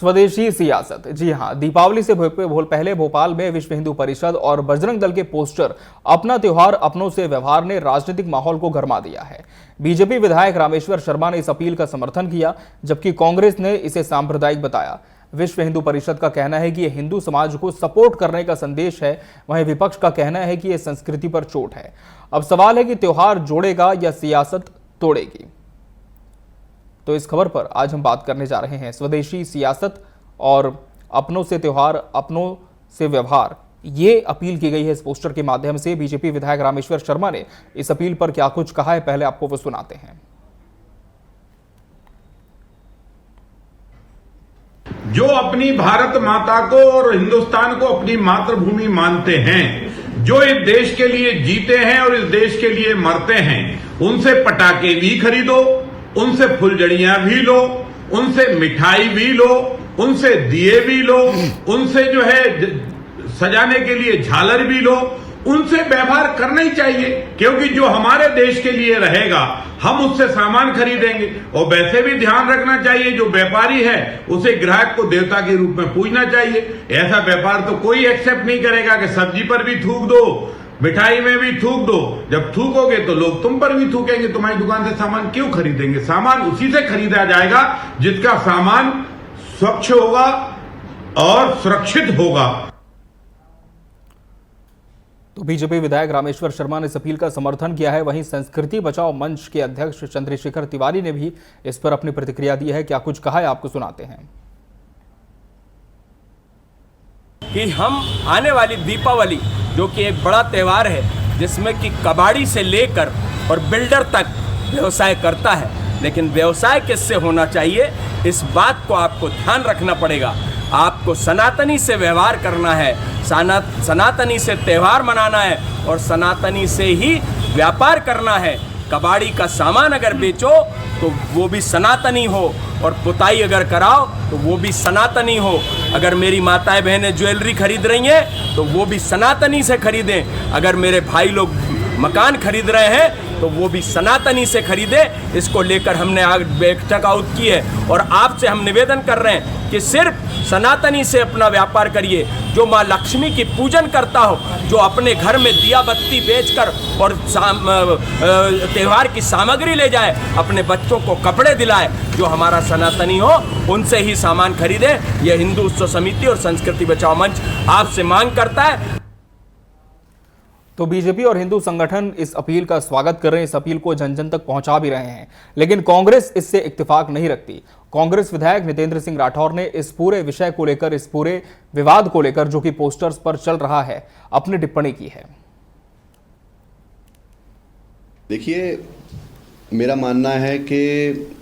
स्वदेशी सियासत। जी हां, दीपावली से पहले भोपाल में विश्व हिंदू परिषद और बजरंग दल के पोस्टर अपना त्योहार अपनों से व्यवहार ने राजनीतिक माहौल को गरमा दिया है। बीजेपी विधायक रामेश्वर शर्मा ने इस अपील का समर्थन किया, जबकि कांग्रेस ने इसे सांप्रदायिक बताया। विश्व हिंदू परिषद का कहना है कि यह हिंदू समाज को सपोर्ट करने का संदेश है, वहीं विपक्ष का कहना है कि यह संस्कृति पर चोट है। अब सवाल है कि त्योहार जोड़ेगा या सियासत तोड़ेगी। तो इस खबर पर आज हम बात करने जा रहे हैं। स्वदेशी सियासत और अपनों से त्योहार अपनों से व्यवहार, ये अपील की गई है इस पोस्टर के माध्यम से। बीजेपी विधायक रामेश्वर शर्मा ने इस अपील पर क्या कुछ कहा है, पहले आपको वो सुनाते हैं। जो अपनी भारत माता को और हिंदुस्तान को अपनी मातृभूमि मानते हैं, जो इस देश के लिए जीते हैं और इस देश के लिए मरते हैं, उनसे पटाखे भी खरीदो, उनसे फुलझड़ियां भी लो, उनसे मिठाई भी लो, उनसे दिए भी लो, उनसे जो है सजाने के लिए झालर भी लो। उनसे व्यवहार करना ही चाहिए, क्योंकि जो हमारे देश के लिए रहेगा हम उससे सामान खरीदेंगे। और वैसे भी ध्यान रखना चाहिए, जो व्यापारी है उसे ग्राहक को देवता के रूप में पूजना चाहिए। ऐसा व्यापार तो कोई एक्सेप्ट नहीं करेगा कि सब्जी पर भी थूक दो, मिठाई में भी थूक दो। जब थूकोगे तो लोग तुम पर भी थूकेंगे। तुम्हारी दुकान से सामान क्यों खरीदेंगे? सामान उसी से खरीदा जाएगा जिसका सामान स्वच्छ होगा और सुरक्षित होगा। तो बीजेपी विधायक रामेश्वर शर्मा ने इस अपील का समर्थन किया है। वहीं संस्कृति बचाओ मंच के अध्यक्ष चंद्रशेखर तिवारी ने भी इस पर अपनी प्रतिक्रिया दी है। क्या कुछ कहा है, आपको सुनाते हैं। कि हम आने वाली दीपावली, जो कि एक बड़ा त्यौहार है जिसमें कि कबाड़ी से लेकर और बिल्डर तक व्यवसाय करता है, लेकिन व्यवसाय किससे होना चाहिए, इस बात को आपको ध्यान रखना पड़ेगा। आपको सनातनी से व्यवहार करना है, सनातनी से त्यौहार मनाना है और सनातनी से ही व्यापार करना है। कबाड़ी का सामान अगर बेचो तो वो भी सनातनी हो, और पुताई अगर कराओ तो वो भी सनातनी हो। अगर मेरी माताएं बहनें ज्वेलरी खरीद रही हैं तो वो भी सनातनी से खरीदें। अगर मेरे भाई लोग मकान खरीद रहे हैं तो वो भी सनातनी से खरीदे। इसको लेकर हमने आज बैठक आउट की है और आपसे हम निवेदन कर रहे हैं कि सिर्फ सनातनी से अपना व्यापार करिए। जो माँ लक्ष्मी की पूजन करता हो, जो अपने घर में दिया बत्ती बेचकर और त्यौहार की सामग्री ले जाए, अपने बच्चों को कपड़े दिलाए, जो हमारा सनातनी हो उनसे ही सामान खरीदे। यह हिंदू उत्सव समिति और संस्कृति बचाओ मंच आपसे मांग करता है। तो बीजेपी और हिंदू संगठन इस अपील का स्वागत कर रहे हैं, इस अपील को जन जन तक पहुंचा भी रहे हैं, लेकिन कांग्रेस इससे इत्तेफाक नहीं रखती। कांग्रेस विधायक नितेंद्र सिंह राठौर ने इस पूरे विषय को लेकर, इस पूरे विवाद को लेकर जो कि पोस्टर्स पर चल रहा है, अपनी टिप्पणी की है। देखिए, मेरा मानना है कि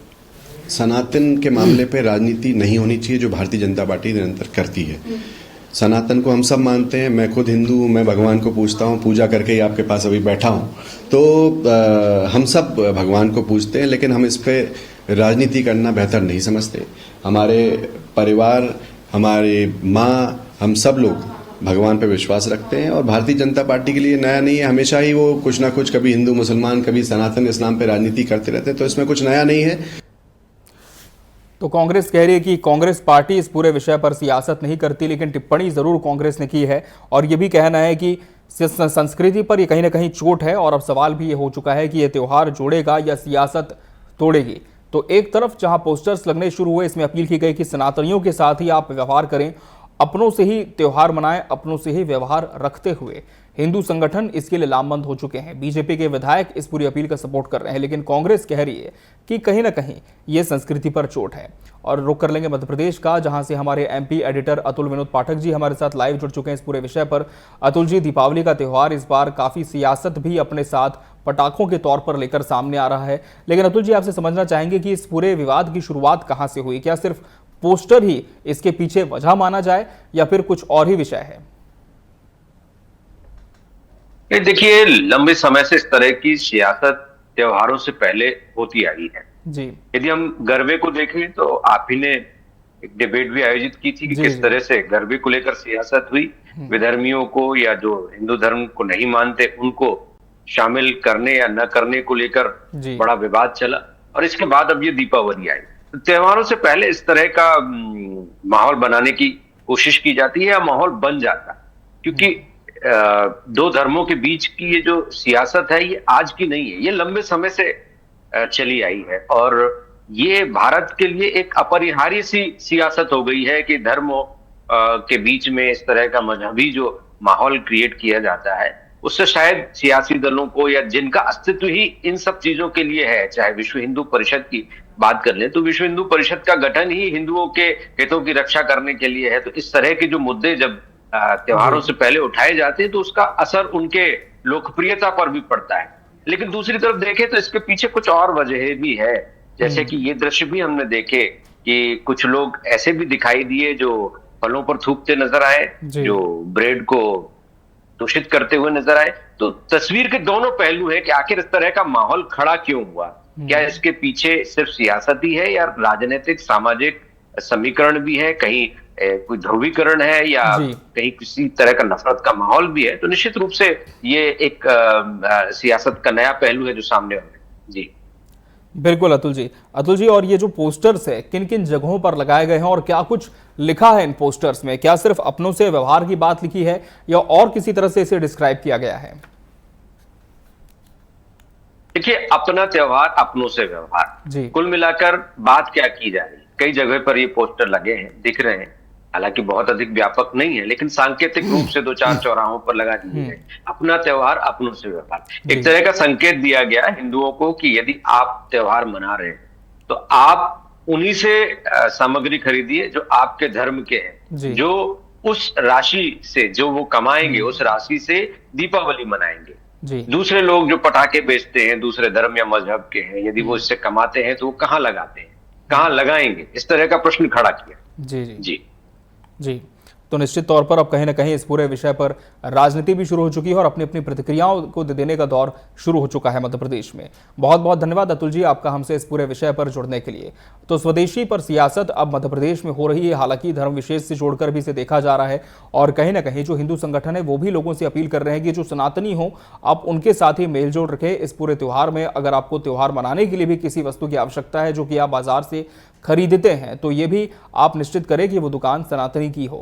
सनातन के मामले पे राजनीति नहीं होनी चाहिए, जो भारतीय जनता पार्टी निरंतर करती है। सनातन को हम सब मानते हैं। मैं खुद हिंदू हूँ, मैं भगवान को पूजता हूँ, पूजा करके ही आपके पास अभी बैठा हूँ। तो हम सब भगवान को पूजते हैं, लेकिन हम इस पे राजनीति करना बेहतर नहीं समझते। हमारे परिवार, हमारे माँ, हम सब लोग भगवान पे विश्वास रखते हैं और भारतीय जनता पार्टी के लिए नया नहीं है। हमेशा ही वो कुछ ना कुछ, कभी हिंदू मुसलमान, कभी सनातन इस्लाम पे राजनीति करते रहते हैं, तो इसमें कुछ नया नहीं है। तो कांग्रेस कह रही है कि कांग्रेस पार्टी इस पूरे विषय पर सियासत नहीं करती, लेकिन टिप्पणी जरूर कांग्रेस ने की है और ये भी कहना है कि संस्कृति पर ये कहीं ना कहीं चोट है। और अब सवाल भी ये हो चुका है कि ये त्योहार जोड़ेगा या सियासत तोड़ेगी। तो एक तरफ जहां पोस्टर्स लगने शुरू हुए, इसमें अपील की गई कि सनातनियों के साथ ही आप व्यवहार करें, अपनों से ही त्योहार मनाएं, अपनों से ही व्यवहार रखते हुए। हिंदू संगठन इसके लिए लामबंद हो चुके हैं। बीजेपी के विधायक इस पूरी अपील का सपोर्ट कर रहे हैं, लेकिन कांग्रेस कह रही है कि कहीं ना कहीं ये संस्कृति पर चोट है। और रुख कर लेंगे मध्य प्रदेश का, जहां से हमारे एमपी एडिटर अतुल विनोद पाठक जी हमारे साथ लाइव जुड़ चुके हैं इस पूरे विषय पर। अतुल जी, दीपावली का त्यौहार इस बार काफी सियासत भी अपने साथ पटाखों के तौर पर लेकर सामने आ रहा है, लेकिन अतुल जी आपसे समझना चाहेंगे कि इस पूरे विवाद की शुरुआत कहां से हुई? क्या सिर्फ पोस्टर ही इसके पीछे वजह माना जाए या फिर कुछ और ही विषय है? देखिए, लंबे समय से इस तरह की सियासत त्योहारों से पहले होती आई है जी। यदि हम गरबे को देखें तो आप ही ने एक डिबेट भी आयोजित की थी कि किस तरह से गरबे को लेकर सियासत हुई। विधर्मियों को या जो हिंदू धर्म को नहीं मानते उनको शामिल करने या न करने को लेकर बड़ा विवाद चला, और इसके बाद अब ये दीपावली आई। त्योहारों से पहले इस तरह का माहौल बनाने की कोशिश की जाती है या माहौल बन जाता है, क्योंकि दो धर्मों के बीच की ये जो सियासत है ये आज की नहीं है, ये लंबे समय से चली आई है और ये भारत के लिए एक अपरिहार्य सी सियासत हो गई है कि धर्मों के बीच में इस तरह का मजहबी जो माहौल क्रिएट किया जाता है, उससे शायद सियासी दलों को या जिनका अस्तित्व ही इन सब चीजों के लिए है, चाहे विश्व हिंदू परिषद की बात कर लें तो विश्व हिंदू परिषद का गठन ही हिंदुओं के हितों की रक्षा करने के लिए है। तो इस तरह के जो मुद्दे जब त्योहारों से पहले उठाए जाते हैं तो उसका असर उनके लोकप्रियता पर भी पड़ता है। लेकिन दूसरी तरफ देखें तो इसके पीछे कुछ और वजह भी है, जैसे कि ये दृश्य भी हमने देखे कि कुछ लोग ऐसे भी दिखाई दिए जो फलों पर थूकते नजर आए, जो ब्रेड को दूषित करते हुए नजर आए। तो तस्वीर के दोनों पहलू हैं कि आखिर इस तरह का माहौल खड़ा क्यों हुआ, क्या इसके पीछे सिर्फ सियासत ही है या राजनीतिक सामाजिक समीकरण भी है, कहीं कोई ध्रुवीकरण है या कहीं किसी तरह का नफरत का माहौल भी है। तो निश्चित रूप से ये एक सियासत का नया पहलू है जो सामने आ रहा है। जी बिल्कुल अतुल जी, और ये जो पोस्टर्स है किन किन जगहों पर लगाए गए हैं और क्या कुछ लिखा है इन पोस्टर्स में? क्या सिर्फ अपनों से व्यवहार की बात लिखी है या और किसी तरह से इसे डिस्क्राइब किया गया है? देखिए, अपना त्योहार अपनों से व्यवहार, कुल मिलाकर बात क्या की जा रही है। कई जगह पर ये पोस्टर लगे हैं, दिख रहे हैं, हालांकि बहुत अधिक व्यापक नहीं है, लेकिन सांकेतिक रूप से 2-4 चौराहों पर लगा दिए गए। अपना त्योहार अपनों से व्यवहार, एक तरह का संकेत दिया गया हिंदुओं को कि यदि आप त्योहार मना रहे हैं तो आप उन्हीं से सामग्री खरीदिए जो आपके धर्म के हैं, जो उस राशि से जो वो कमाएंगे उस राशि से दीपावली मनाएंगे। दूसरे लोग जो पटाखे बेचते हैं दूसरे धर्म या मजहब के हैं, यदि वो इससे कमाते हैं तो वो कहाँ लगाते हैं, कहाँ लगाएंगे, इस तरह का प्रश्न खड़ा किया। जी, तो निश्चित तौर पर अब कहीं ना कहीं इस पूरे विषय पर राजनीति भी शुरू हो चुकी है और अपनी अपनी प्रतिक्रियाओं को देने का दौर शुरू हो चुका है मध्य प्रदेश में। बहुत बहुत धन्यवाद अतुल जी आपका हमसे इस पूरे विषय पर जुड़ने के लिए। तो स्वदेशी पर सियासत अब मध्य प्रदेश में हो रही है, हालांकि धर्म विशेष से जोड़कर भी इसे देखा जा रहा है और कहीं ना कहीं जो हिंदू संगठन है वो भी लोगों से अपील कर रहे हैं कि जो सनातनी हो आप उनके साथ ही मेलजोल रखें इस पूरे त्यौहार में। अगर आपको त्यौहार मनाने के लिए भी किसी वस्तु की आवश्यकता है जो कि आप बाजार से खरीदते हैं तो ये भी आप निश्चित करें कि वो दुकान सनातनी की हो।